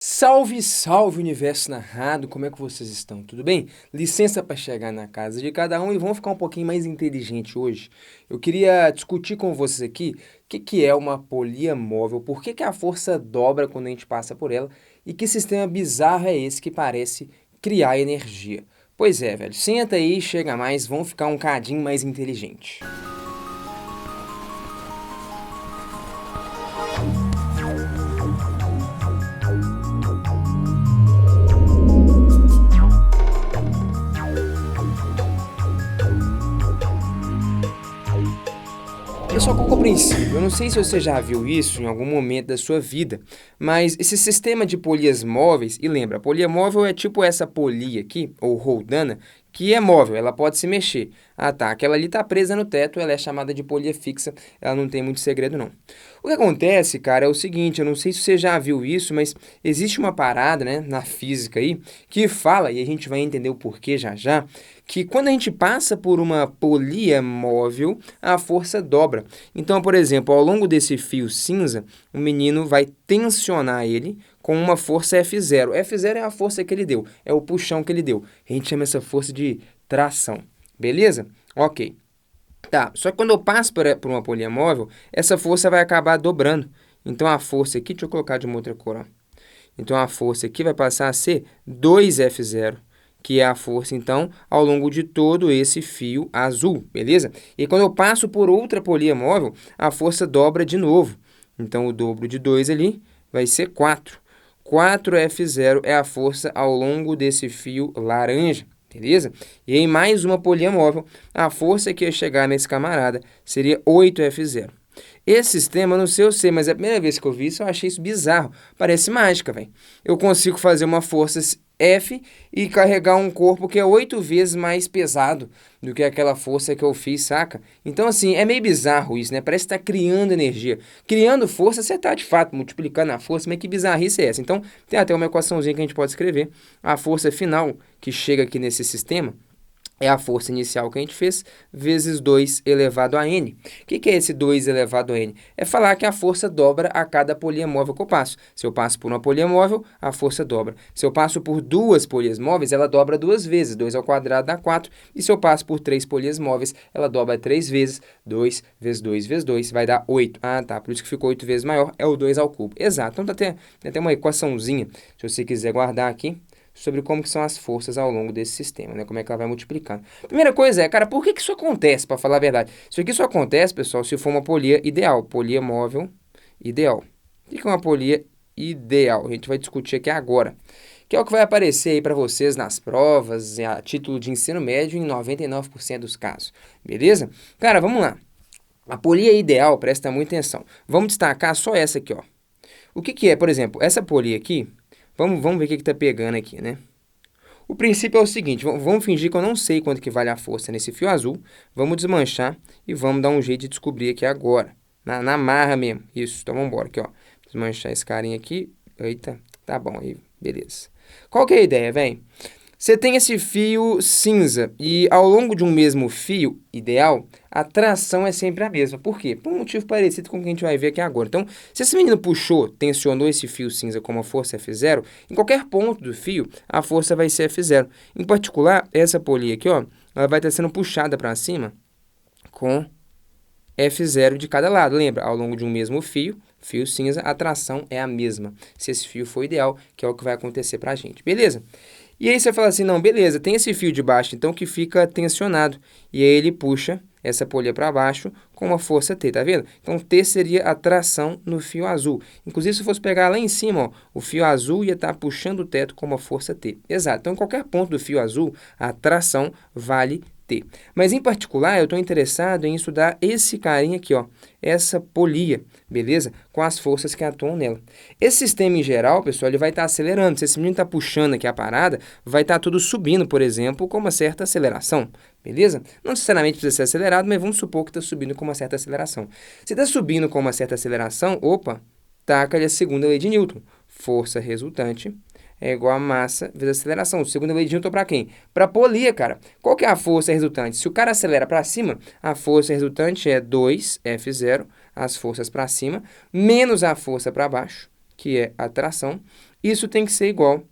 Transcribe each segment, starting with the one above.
Salve, salve universo narrado, como é que vocês estão? Tudo bem? Licença para chegar na casa de cada um e vamos ficar um pouquinho mais inteligente hoje. Eu queria discutir com vocês aqui o que é uma polia móvel, por que a força dobra quando a gente passa por ela e que sistema bizarro é esse que parece criar energia. Pois é, velho, senta aí, chega mais, vamos ficar um cadinho mais inteligente. Pessoal, qual que é o princípio? Eu não sei se você já viu isso em algum momento da sua vida, mas esse sistema de polias móveis, e lembra, a polia móvel é tipo essa polia aqui, ou roldana, que é móvel, ela pode se mexer. Ah tá, aquela ali tá presa no teto, ela é chamada de polia fixa, ela não tem muito segredo não. O que acontece, cara, é o seguinte, eu não sei se você já viu isso, mas existe uma parada, né, na física aí, que fala, e a gente vai entender o porquê já já, que quando a gente passa por uma polia móvel, a força dobra. Então, por exemplo, ao longo desse fio cinza, o menino vai tensionar ele com uma força F0. F0 é a força que ele deu, é o puxão que ele deu. A gente chama essa força de tração. Beleza? Ok. Tá, só que quando eu passo por uma polia móvel, essa força vai acabar dobrando. Então, a força aqui, deixa eu colocar de uma outra cor, ó. Então, a força aqui vai passar a ser 2F0, que é a força, então, ao longo de todo esse fio azul, beleza? E quando eu passo por outra polia móvel, a força dobra de novo. Então, o dobro de 2 ali vai ser 4. 4F0 é a força ao longo desse fio laranja, beleza? E em mais uma polia móvel, a força que ia chegar nesse camarada seria 8F0. Esse sistema, eu não sei eu sei, mas é a primeira vez que eu vi isso, eu achei isso bizarro. Parece mágica, velho. Eu consigo fazer uma força F e carregar um corpo que é 8 vezes mais pesado do que aquela força que eu fiz, saca? Então, assim, é meio bizarro isso, né? Parece que tá criando energia. Criando força, você tá, de fato, multiplicando a força, mas que bizarrice é essa? Então, tem até uma equaçãozinha que a gente pode escrever. A força final que chega aqui nesse sistema é a força inicial que a gente fez, vezes 2 elevado a n. O que é esse 2 elevado a n? É falar que a força dobra a cada polia móvel que eu passo. Se eu passo por uma polia móvel, a força dobra. Se eu passo por duas polias móveis, ela dobra duas vezes. 2 ao quadrado dá 4. E se eu passo por três polias móveis, ela dobra três vezes. 2 vezes 2 vezes 2 vai dar 8. Ah, tá. Por isso que ficou 8 vezes maior, é o 2 ao cubo. Exato. Então, tem até uma equaçãozinha, se você quiser guardar aqui, sobre como que são as forças ao longo desse sistema, né? Como é que ela vai multiplicando. Primeira coisa é, cara, por que isso acontece, para falar a verdade? Isso aqui só acontece, pessoal, se for uma polia ideal, polia móvel ideal. O que é uma polia ideal? A gente vai discutir aqui agora, que é o que vai aparecer aí para vocês nas provas, a título de ensino médio em 99% dos casos, beleza? Cara, vamos lá. A polia ideal, presta muita atenção. Vamos destacar só essa aqui, ó. O que é, por exemplo, essa polia aqui, vamos ver o que está pegando aqui, né? O princípio é o seguinte, vamos fingir que eu não sei quanto que vale a força nesse fio azul, vamos desmanchar e vamos dar um jeito de descobrir aqui agora, na marra mesmo. Isso, então vamos embora aqui, ó. Desmanchar esse carinha aqui, eita, tá bom aí, beleza. Qual que é a ideia, velho? Você tem esse fio cinza e ao longo de um mesmo fio ideal, a tração é sempre a mesma. Por quê? Por um motivo parecido com o que a gente vai ver aqui agora. Então, se esse menino puxou, tensionou esse fio cinza com uma força F0, em qualquer ponto do fio, a força vai ser F0. Em particular, essa polia aqui, ó, ela vai estar sendo puxada para cima com F0 de cada lado. Lembra, ao longo de um mesmo fio cinza, a tração é a mesma. Se esse fio for ideal, que é o que vai acontecer para a gente. Beleza? E aí você fala assim, não, beleza, tem esse fio de baixo, então, que fica tensionado. E aí ele puxa essa polia para baixo com uma força T, tá vendo? Então, T seria a tração no fio azul. Inclusive, se fosse pegar lá em cima, ó, o fio azul ia estar puxando o teto com uma força T. Exato. Então, em qualquer ponto do fio azul, a tração vale T. Mas, em particular, eu estou interessado em estudar esse carinha aqui, ó, essa polia, beleza? Com as forças que atuam nela. Esse sistema, em geral, pessoal, ele vai estar acelerando. Se esse menino está puxando aqui a parada, vai estar tudo subindo, por exemplo, com uma certa aceleração, beleza? Não necessariamente precisa ser acelerado, mas vamos supor que está subindo com uma certa aceleração. Se está subindo com uma certa aceleração, opa, taca-lhe a segunda lei de Newton. Força resultante é igual a massa vezes aceleração. Segunda lei de Newton para quem? Para a polia, cara. Qual que é a força resultante? Se o cara acelera para cima, a força resultante é 2F0, as forças para cima, menos a força para baixo, que é a tração, Isso tem que ser igual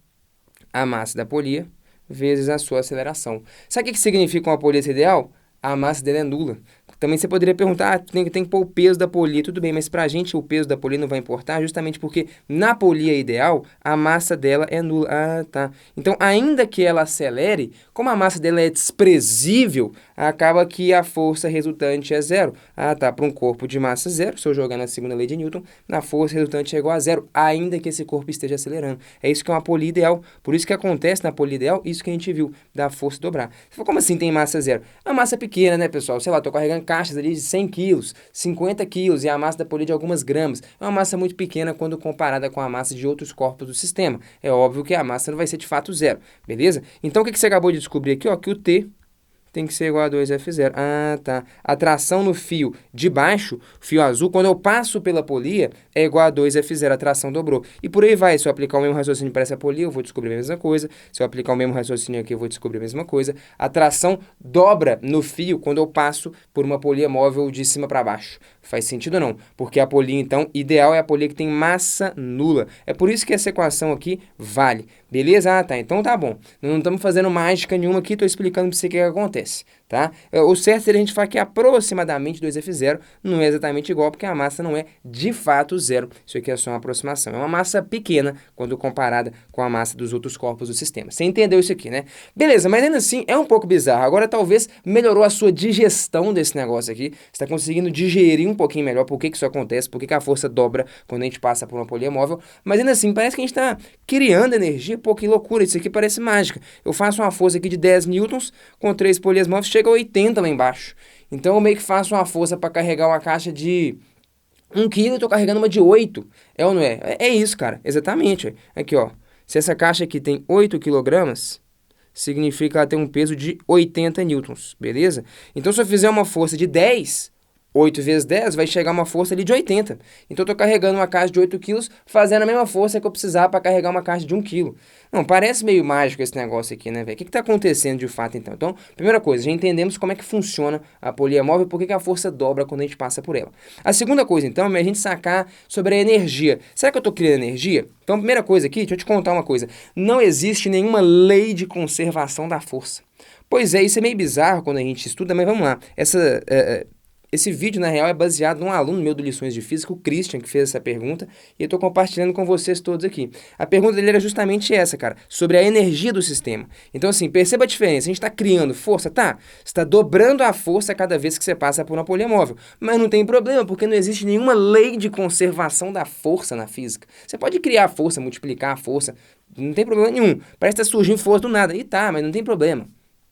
a massa da polia vezes a sua aceleração. Sabe o que significa uma polia ideal? A massa dela é nula. Também você poderia perguntar, tem que pôr o peso da polia, tudo bem, mas pra gente o peso da polia não vai importar, justamente porque na polia ideal, a massa dela é nula. Ah, tá. Então, ainda que ela acelere, como a massa dela é desprezível, acaba que a força resultante é zero. Ah, tá, para um corpo de massa zero, se eu jogar na segunda lei de Newton, a força resultante é igual a zero, ainda que esse corpo esteja acelerando. É isso que é uma polia ideal. Por isso que acontece na polia ideal, isso que a gente viu, da força dobrar. Você falou, como assim tem massa zero? A massa é pequena, né, pessoal? Sei lá, tô carregando caixas ali de 100 quilos, 50 quilos e a massa da polia de algumas gramas. É uma massa muito pequena quando comparada com a massa de outros corpos do sistema. É óbvio que a massa não vai ser de fato zero, beleza? Então o que você acabou de descobrir aqui, ó, que o T tem que ser igual a 2F0. Ah, tá. A tração no fio de baixo, fio azul, quando eu passo pela polia, é igual a 2F0, a tração dobrou. E por aí vai, se eu aplicar o mesmo raciocínio para essa polia, eu vou descobrir a mesma coisa. Se eu aplicar o mesmo raciocínio aqui, eu vou descobrir a mesma coisa. A tração dobra no fio quando eu passo por uma polia móvel de cima para baixo. Faz sentido ou não? Porque a polia, então, ideal é a polia que tem massa nula. É por isso que essa equação aqui vale. Beleza? Ah, tá. Então tá bom. Não estamos fazendo mágica nenhuma aqui, estou explicando para você o que acontece, tá? O certo seria a gente falar que aproximadamente 2F0 não é exatamente igual, porque a massa não é de fato zero. Isso aqui é só uma aproximação. É uma massa pequena quando comparada com a massa dos outros corpos do sistema. Você entendeu isso aqui, né? Beleza, mas ainda assim é um pouco bizarro. Agora talvez melhorou a sua digestão desse negócio aqui. Você está conseguindo digerir um pouquinho melhor por que isso acontece, por que a força dobra quando a gente passa por uma polia móvel. Mas ainda assim, parece que a gente está criando energia. Pô, que loucura, isso aqui parece mágica. Eu faço uma força aqui de 10 newtons com 3 polias móveis, chega a 80 lá embaixo. Então eu meio que faço uma força para carregar uma caixa de 1 kg e estou carregando uma de 8. É ou não é? É isso, cara. Exatamente. Aqui, ó. Se essa caixa aqui tem 8 quilogramas, significa que ela tem um peso de 80 newtons, beleza? Então se eu fizer uma força de 10... 8 vezes 10 vai chegar uma força ali de 80. Então eu estou carregando uma caixa de 8 quilos, fazendo a mesma força que eu precisava para carregar uma caixa de 1 quilo. Não, parece meio mágico esse negócio aqui, né, velho? O que está acontecendo de fato, então? Então, primeira coisa, já entendemos como é que funciona a polia móvel e por que a força dobra quando a gente passa por ela. A segunda coisa, então, é a gente sacar sobre a energia. Será que eu estou criando energia? Então, primeira coisa aqui, deixa eu te contar uma coisa. Não existe nenhuma lei de conservação da força. Pois é, isso é meio bizarro quando a gente estuda, mas vamos lá. Esse vídeo, na real, é baseado num aluno meu do Lições de Física, o Christian, que fez essa pergunta, e eu estou compartilhando com vocês todos aqui. A pergunta dele era justamente essa, cara, sobre a energia do sistema. Então, assim, perceba a diferença. A gente está criando força, tá? Você está dobrando a força cada vez que você passa por uma polia móvel. Mas não tem problema, porque não existe nenhuma lei de conservação da força na física. Você pode criar a força, multiplicar a força, não tem problema nenhum. Parece que está surgindo força do nada. E tá, mas não tem problema.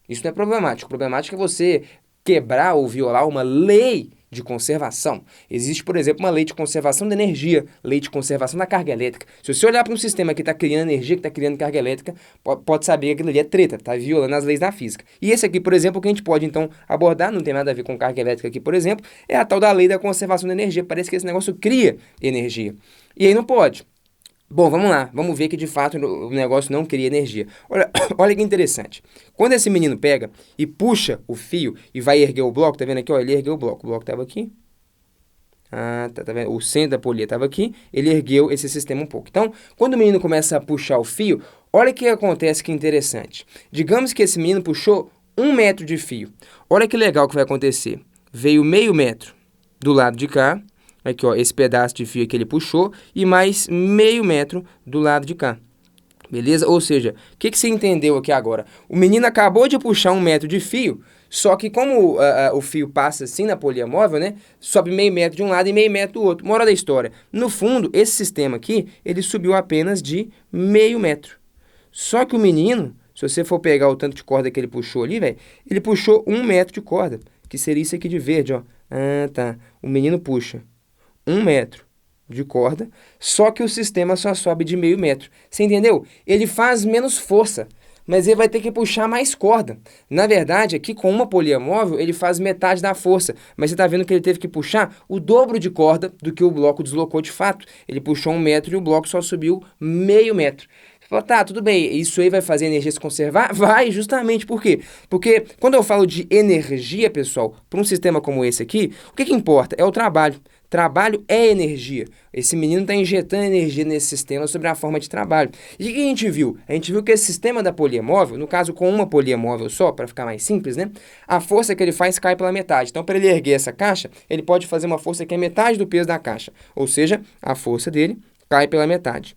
Isso não é problemático. O problemático é você quebrar ou violar uma lei de conservação. Existe, por exemplo, uma lei de conservação da energia, lei de conservação da carga elétrica. Se você olhar para um sistema que está criando energia, que está criando carga elétrica, pode saber que aquilo ali é treta, está violando as leis da física. E esse aqui, por exemplo, que a gente pode, então, abordar, não tem nada a ver com carga elétrica aqui, por exemplo, é a tal da lei da conservação da energia. Parece que esse negócio cria energia. E aí não pode. Bom, vamos lá, vamos ver que de fato o negócio não cria energia. Olha que interessante. Quando esse menino pega e puxa o fio e vai erguer o bloco, tá vendo aqui? Ó, ele ergueu o bloco estava aqui. Ah, tá vendo? O centro da polia estava aqui, ele ergueu esse sistema um pouco. Então, quando o menino começa a puxar o fio, olha o que acontece que interessante. Digamos que esse menino puxou 1 metro de fio. Olha que legal que vai acontecer. Veio meio metro do lado de cá. Aqui, ó, esse pedaço de fio que ele puxou e mais meio metro do lado de cá. Beleza? Ou seja, o que você entendeu aqui agora? O menino acabou de puxar 1 metro de fio, só que como o fio passa assim na polia móvel, né? Sobe meio metro de um lado e meio metro do outro. Moral da história. No fundo, esse sistema aqui, ele subiu apenas de meio metro. Só que o menino, se você for pegar o tanto de corda que ele puxou ali, velho, ele puxou 1 metro de corda, que seria isso aqui de verde, ó. Ah, tá. O menino puxa 1 metro de corda, só que o sistema só sobe de meio metro. Você entendeu? Ele faz menos força, mas ele vai ter que puxar mais corda. Na verdade, aqui com uma polia móvel, ele faz metade da força, mas você está vendo que ele teve que puxar o dobro de corda do que o bloco deslocou de fato. Ele puxou 1 metro e o bloco só subiu meio metro. Você fala, tá, tudo bem, isso aí vai fazer a energia se conservar? Vai, justamente, por quê? Porque quando eu falo de energia, pessoal, para um sistema como esse aqui, o que importa? É o trabalho. Trabalho é energia. Esse menino está injetando energia nesse sistema sobre a forma de trabalho. E o que a gente viu? A gente viu que esse sistema da polia móvel, no caso com uma polia móvel só, para ficar mais simples, né? A força que ele faz cai pela metade. Então, para ele erguer essa caixa, ele pode fazer uma força que é metade do peso da caixa. Ou seja, a força dele cai pela metade.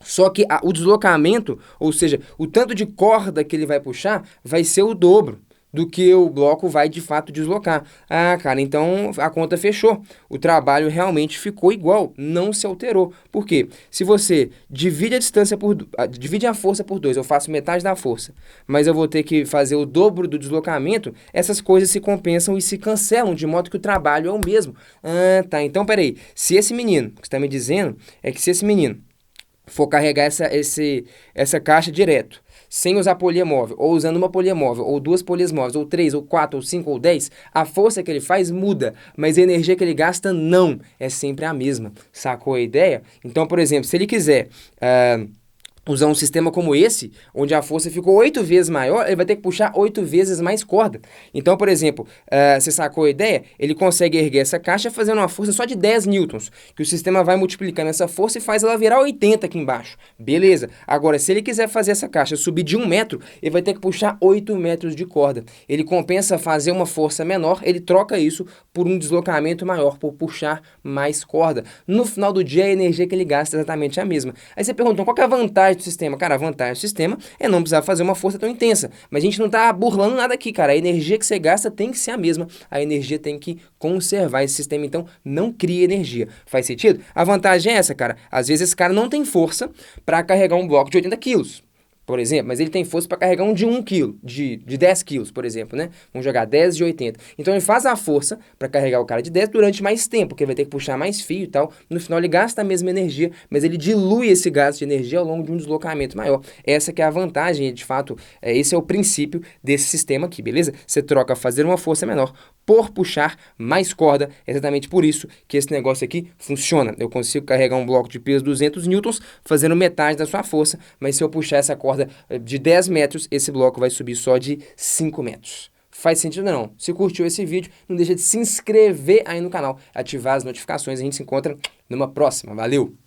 Só que o deslocamento, ou seja, o tanto de corda que ele vai puxar, vai ser o dobro do que o bloco vai de fato deslocar. Ah, cara, então a conta fechou. O trabalho realmente ficou igual, não se alterou. Por quê? Se você divide a distância divide a força por 2, eu faço metade da força, mas eu vou ter que fazer o dobro do deslocamento, essas coisas se compensam e se cancelam, de modo que o trabalho é o mesmo. Ah, tá. Então, peraí. Se esse menino, o que você está me dizendo é que se esse menino for carregar essa caixa direto, sem usar polia móvel, ou usando uma polia móvel, ou duas polias móveis, ou 3, ou 4, ou 5, ou 10, a força que ele faz muda, mas a energia que ele gasta não, é sempre a mesma. Sacou a ideia? Então, por exemplo, se ele quiser usar um sistema como esse, onde a força ficou 8 vezes maior, ele vai ter que puxar 8 vezes mais corda. Então, por exemplo, você sacou a ideia? Ele consegue erguer essa caixa fazendo uma força só de 10 newtons, que o sistema vai multiplicando essa força e faz ela virar 80 aqui embaixo. Beleza. Agora, se ele quiser fazer essa caixa subir de 1 metro, ele vai ter que puxar 8 metros de corda. Ele compensa fazer uma força menor, ele troca isso por um deslocamento maior, por puxar mais corda. No final do dia, a energia que ele gasta é exatamente a mesma. Aí você pergunta, qual que é a vantagem do sistema? Cara, a vantagem do sistema é não precisar fazer uma força tão intensa. Mas a gente não tá burlando nada aqui, cara. A energia que você gasta tem que ser a mesma. A energia tem que conservar esse sistema, então não cria energia. Faz sentido? A vantagem é essa, cara. Às vezes esse cara não tem força para carregar um bloco de 80 quilos, por exemplo, mas ele tem força para carregar um de 1 kg, de 10 quilos, por exemplo, né? Vamos jogar 10 de 80. Então ele faz a força para carregar o cara de 10 durante mais tempo, porque ele vai ter que puxar mais fio e tal. No final ele gasta a mesma energia, mas ele dilui esse gasto de energia ao longo de um deslocamento maior. Essa que é a vantagem, e de fato, esse é o princípio desse sistema aqui, beleza? Você troca fazer uma força menor por puxar mais corda. É exatamente por isso que esse negócio aqui funciona. Eu consigo carregar um bloco de peso 200 newtons fazendo metade da sua força, mas se eu puxar essa corda de 10 metros, esse bloco vai subir só de 5 metros. Faz sentido ou não? Se curtiu esse vídeo, não deixa de se inscrever aí no canal, ativar as notificações. A gente se encontra numa próxima. Valeu!